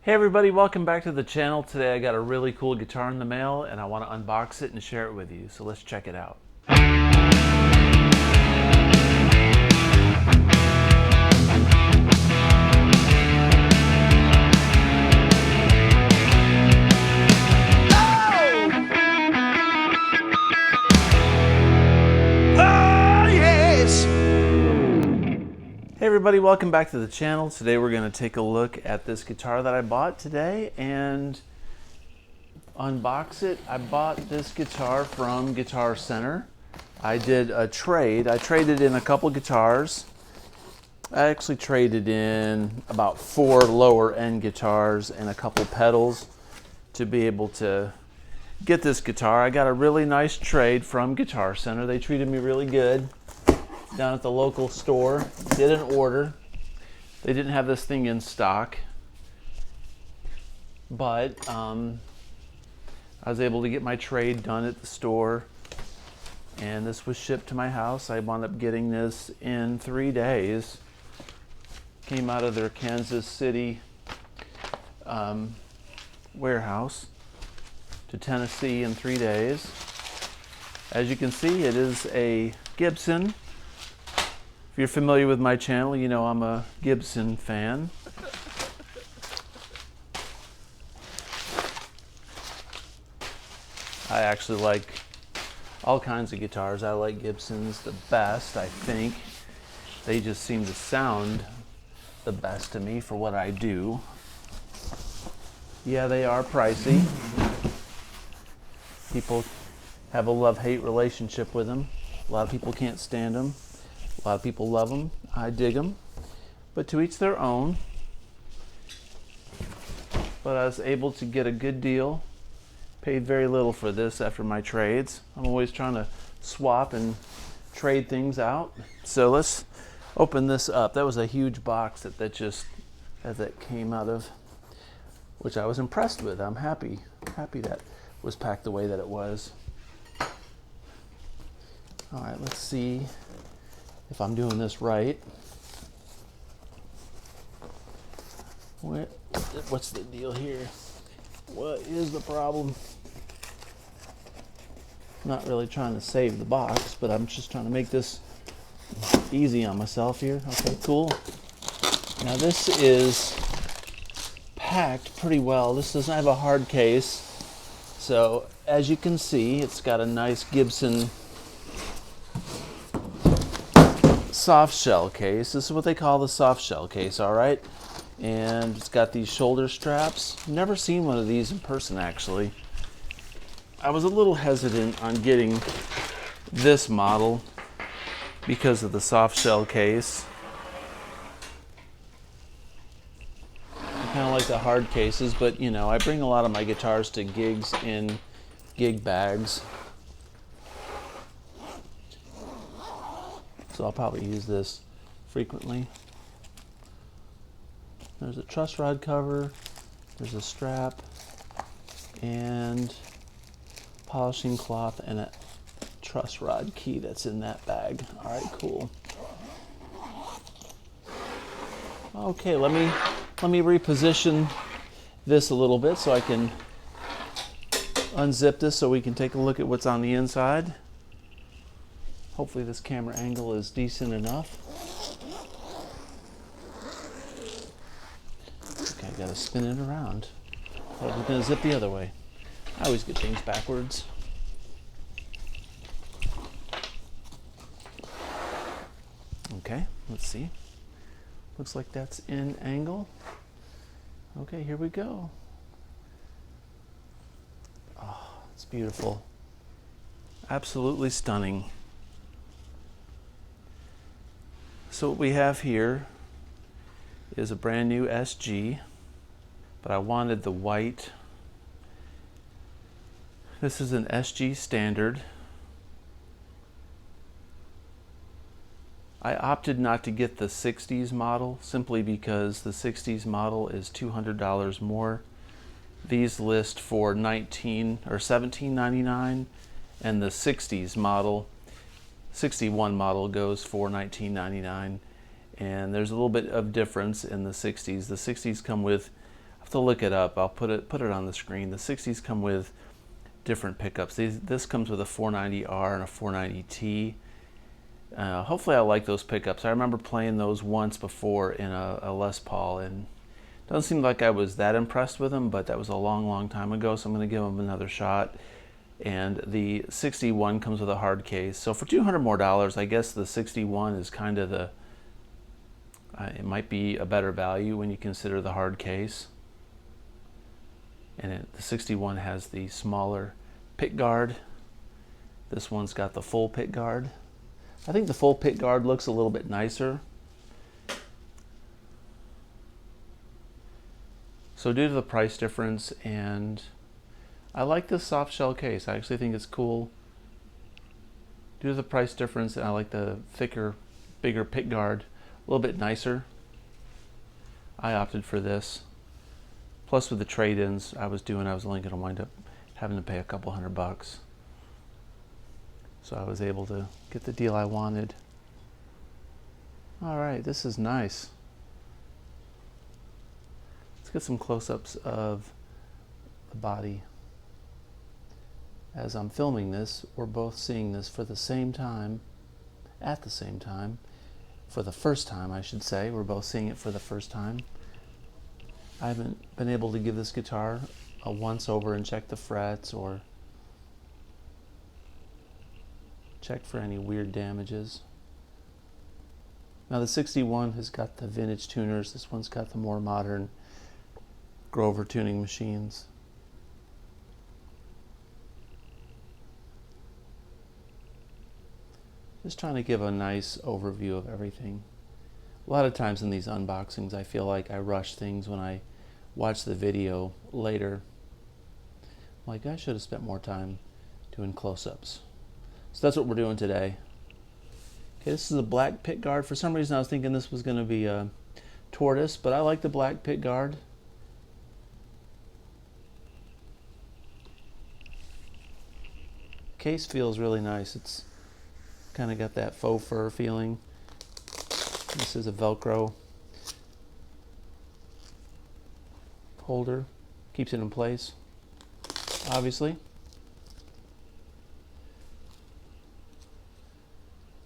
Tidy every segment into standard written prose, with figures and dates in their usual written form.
Hey everybody, welcome back to the channel. Today I got a really cool guitar in the mail and I want to unbox it and share it with you. So let's check it out. Hey everybody, welcome back to the channel. Today we're going to take a look at this guitar that I bought today and unbox it. I bought this guitar from Guitar Center. I did a trade. I traded in a couple guitars. I actually traded in about 4 lower end guitars and a couple pedals to be able to get this guitar. I got a really nice trade from Guitar Center. They treated me really good down at the local store. Did an order. They didn't have this thing in stock, but I was able to get my trade done at the store, and this was shipped to my house. I wound up getting this in 3 days. Came out of their Kansas City warehouse to Tennessee in 3 days. As you can see, it is a Gibson. If you're familiar with my channel, you know I'm a Gibson fan. I actually like all kinds of guitars. I like Gibsons the best, I think. They just seem to sound the best to me for what I do. Yeah, they are pricey. People have a love-hate relationship with them. A lot of people can't stand them. A lot of people love them. I dig them. But to each their own. But I was able to get a good deal. Paid very little for this after my trades. I'm always trying to swap and trade things out. So let's open this up. That was a huge box that came out of, which I was impressed with. I'm happy that was packed the way that it was. All right, let's see if I'm doing this right. What's the deal here? What is the problem? I'm not really trying to save the box, but I'm just trying to make this easy on myself here. Okay, cool. Now this is packed pretty well. This doesn't have a hard case. So as you can see, it's got a nice Gibson soft shell case. This is what they call the soft shell case, all right? And it's got these shoulder straps. Never seen one of these in person, actually. I was a little hesitant on getting this model because of the soft shell case. I kind of like the hard cases, but you know, I bring a lot of my guitars to gigs in gig bags. So I'll probably use this frequently. There's a truss rod cover, there's a strap, and polishing cloth and a truss rod key that's in that bag. All right, cool. Okay, let me reposition this a little bit so I can unzip this so we can take a look at what's on the inside. Hopefully this camera angle is decent enough. Okay, I gotta spin it around. I was gonna zip the other way. I always get things backwards. Okay, let's see. Looks like that's in angle. Okay, here we go. Oh, it's beautiful. Absolutely stunning. So what we have here is a brand new SG, but I wanted the white. This is an SG standard. I opted not to get the 60s model simply because the 60s model is $200 more. These list for $19 or $17.99, and the 60s model 61 model goes for $19.99, and there's a little bit of difference in the 60s. The 60s come with to look it up. I'll put it on the screen. The 60s come with different pickups. This comes with a 490R and a 490T. Hopefully I like those pickups. I remember playing those once before in a Les Paul, and it doesn't seem like I was that impressed with them, but that was a long time ago, so I'm going to give them another shot. And the 61 comes with a hard case. So for $200 more, I guess the 61 is kind of the, it might be a better value when you consider the hard case. And the 61 has the smaller pick guard. This one's got the full pick guard. I think the full pick guard looks a little bit nicer. So due to the price difference, and I like this soft shell case. I actually think it's cool. Due to the price difference, and I like the thicker, bigger pick guard, a little bit nicer. I opted for this. Plus with the trade-ins I was only going to wind up having to pay a couple $100. So I was able to get the deal I wanted. All right, this is nice. Let's get some close-ups of the body. As I'm filming this, we're both seeing this for the same time, at the same time, for the first time, I should say. We're both seeing it for the first time. I haven't been able to give this guitar a once over and check the frets or check for any weird damages. Now the 61 has got the vintage tuners. This one's got the more modern Grover tuning machines. Just trying to give a nice overview of everything. A lot of times in these unboxings I feel like I rush things when I watch the video later. I'm like, I should have spent more time doing close-ups. So that's what we're doing today. Okay, this is a black pick guard. For some reason I was thinking this was going to be a tortoise, but I like the black pick guard. Case feels really nice. It's kind of got that faux fur feeling. This is a Velcro holder, keeps it in place, obviously.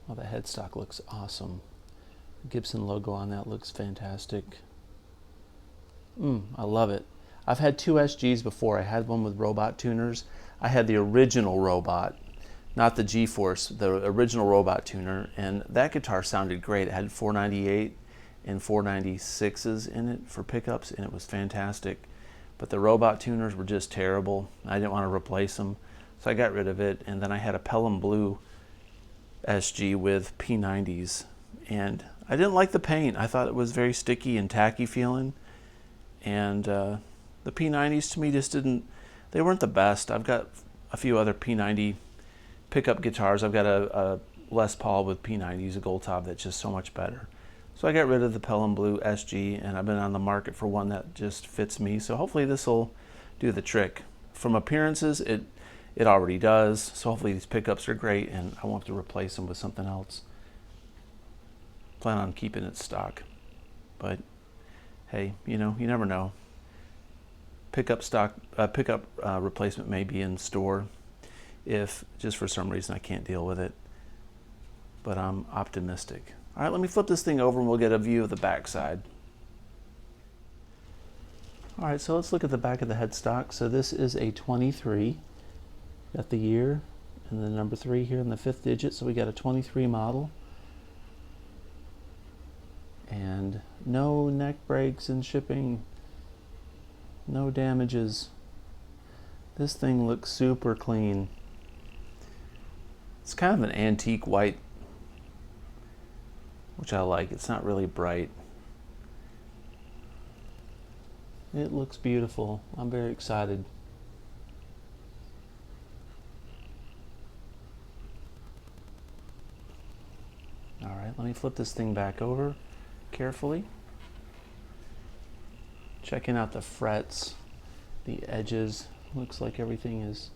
Oh, the headstock looks awesome. Gibson logo on that looks fantastic. I love it. I've had two SGs before. I had one with robot tuners. I had the original robot, not the G-Force, the original robot tuner, and that guitar sounded great. It had 498 and 496s in it for pickups, and it was fantastic. But the robot tuners were just terrible. I didn't want to replace them, so I got rid of it. And then I had a Pelham Blue SG with P90s, and I didn't like the paint. I thought it was very sticky and tacky feeling, and the P90s to me just they weren't the best. I've got a few other P90 pickup guitars. I've got a Les Paul with P90s, a gold top that's just so much better. So I got rid of the Pelham Blue SG, and I've been on the market for one that just fits me. So hopefully this will do the trick. From appearances, it already does. So hopefully these pickups are great, and I won't have to replace them with something else. Plan on keeping it stock, but hey, you know, you never know. Pickup replacement may be in store if just for some reason I can't deal with it, but I'm optimistic. All right, let me flip this thing over and we'll get a view of the back side. All right, so let's look at the back of the headstock. So this is a 23. Got the year and the number 3 here in the 5th digit. So we got a 23 model. And no neck breaks in shipping. No damages. This thing looks super clean. It's kind of an antique white, which I like. It's not really bright. It looks beautiful. I'm very excited. All right, let me flip this thing back over carefully. Checking out the frets, the edges. Looks like everything is,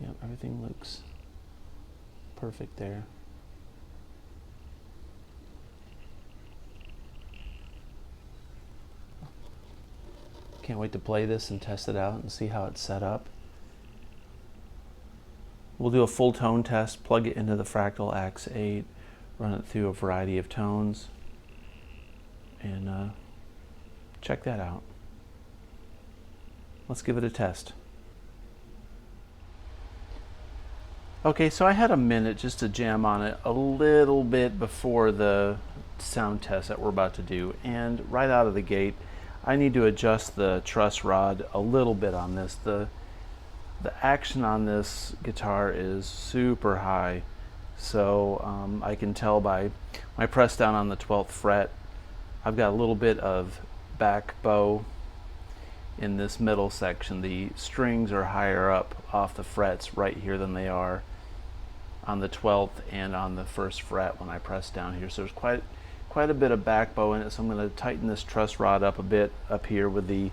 yep, everything looks perfect there. Can't wait to play this and test it out and see how it's set up. We'll do a full tone test, plug it into the Fractal X8, run it through a variety of tones, and check that out. Let's give it a test. Okay, so I had a minute just to jam on it a little bit before the sound test that we're about to do, and right out of the gate I need to adjust the truss rod a little bit on this. The action on this guitar is super high, so I can tell by my press down on the 12th fret I've got a little bit of back bow in this middle section. The strings are higher up off the frets right here than they are on the 12th and on the 1st fret when I press down here. So there's quite a bit of back bow in it, so I'm going to tighten this truss rod up a bit up here with the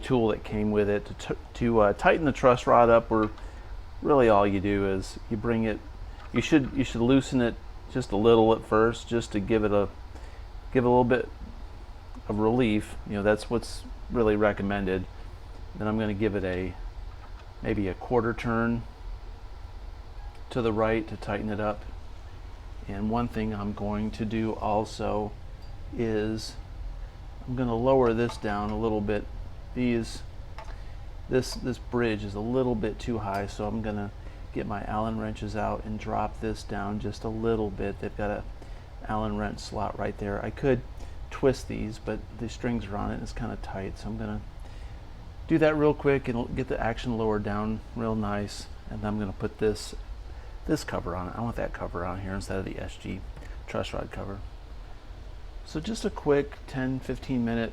tool that came with it. To tighten the truss rod up, really all you do is you bring it, you should loosen it just a little at first, just to give a little bit of relief. You know, that's what's really recommended. Then I'm going to give it maybe a quarter turn to the right to tighten it up. And one thing I'm going to do also is I'm going to lower this down a little bit. This bridge is a little bit too high, so I'm going to get my Allen wrenches out and drop this down just a little bit. They've got a Allen wrench slot right there. I could twist these, but the strings are on it and it's kind of tight, so I'm going to do that real quick and get the action lowered down real nice. And then I'm going to put this cover on it. I want that cover on here instead of the SG truss rod cover. So just a quick 10-15 minute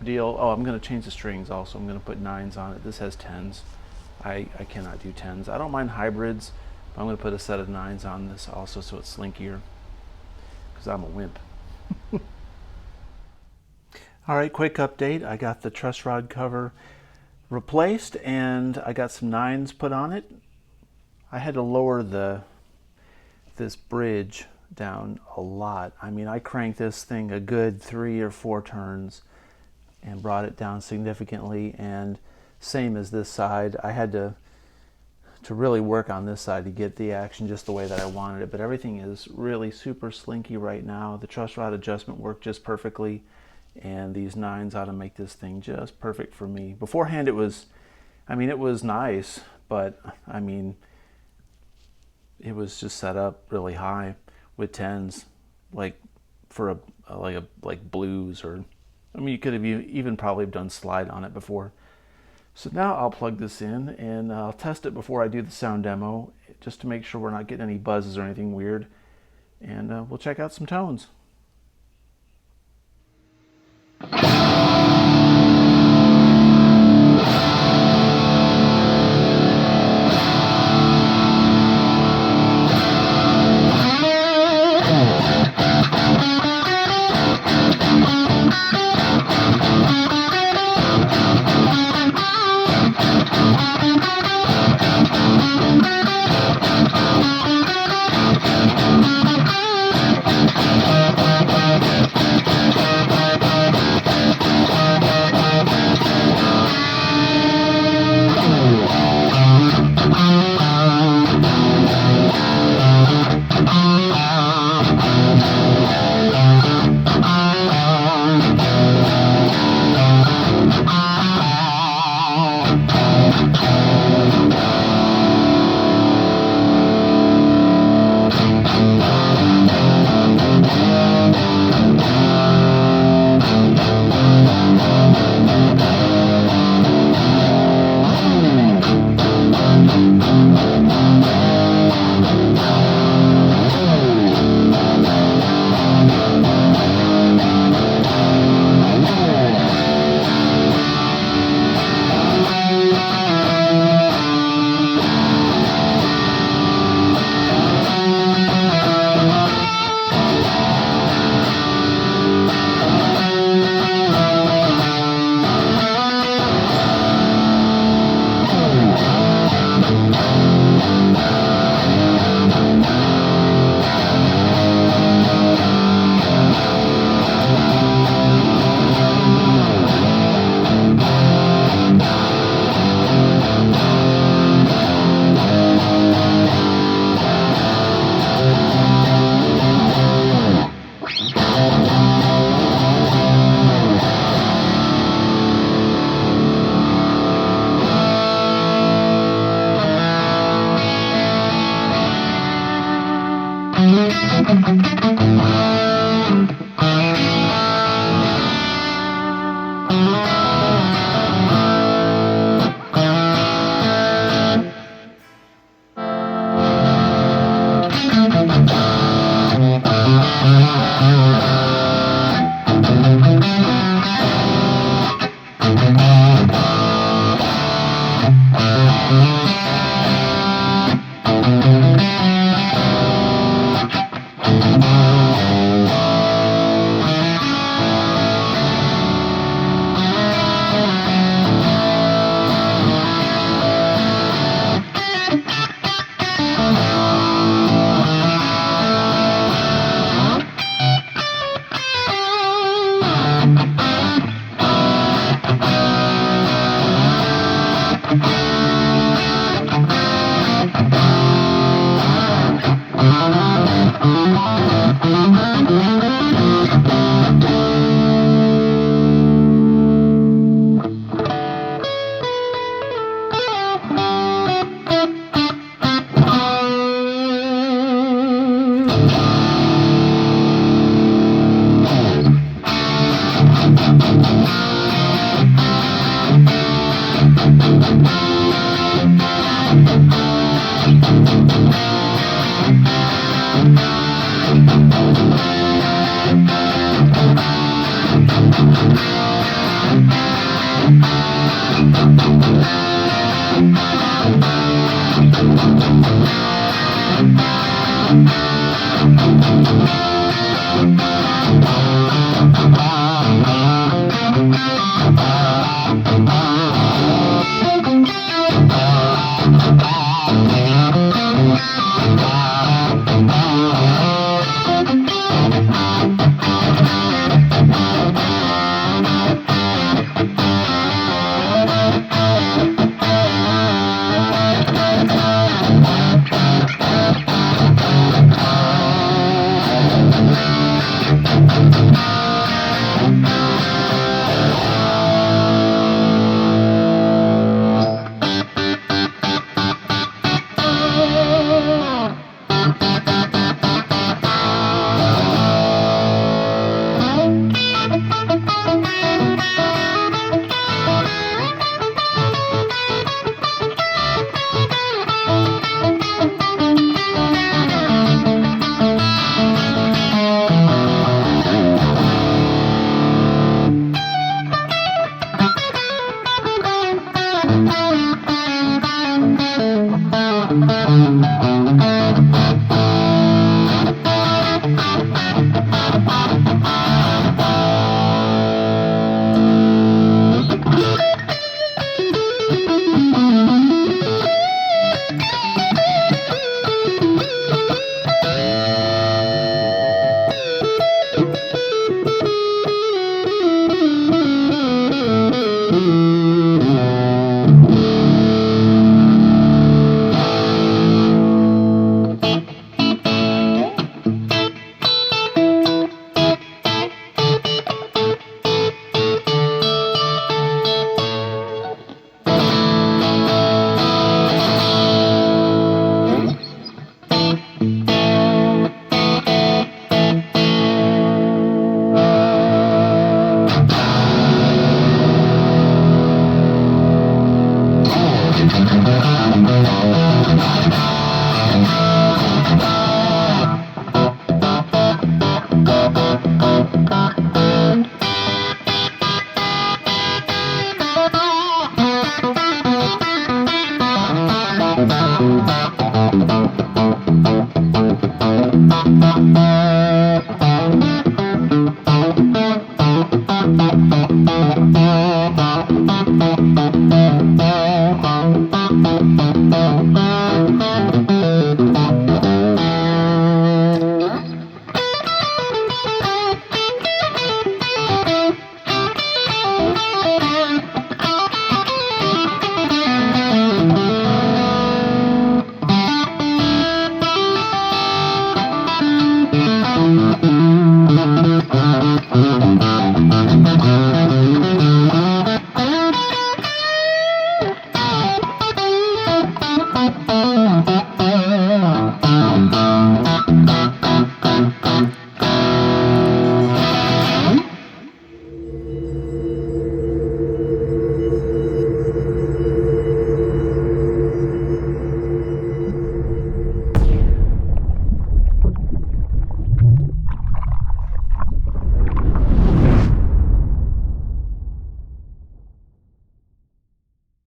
deal. Oh, I'm going to change the strings also. I'm going to put 9s on it. This has 10s. I cannot do 10s. I don't mind hybrids, but I'm going to put a set of 9s on this also so it's slinkier, because I'm a wimp. Alright, quick update. I got the truss rod cover replaced and I got some 9s put on it. I had to lower this bridge down a lot. I mean, I cranked this thing a good 3 or 4 turns and brought it down significantly, and same as this side. I had to really work on this side to get the action just the way that I wanted it, but everything is really super slinky right now. The truss rod adjustment worked just perfectly, and these 9s ought to make this thing just perfect for me. Beforehand it was nice, but I mean, it was just set up really high with 10s, like for like blues, or I mean, you could have even probably done slide on it before. So now I'll plug this in and I'll test it before I do the sound demo, just to make sure we're not getting any buzzes or anything weird, and we'll check out some tones.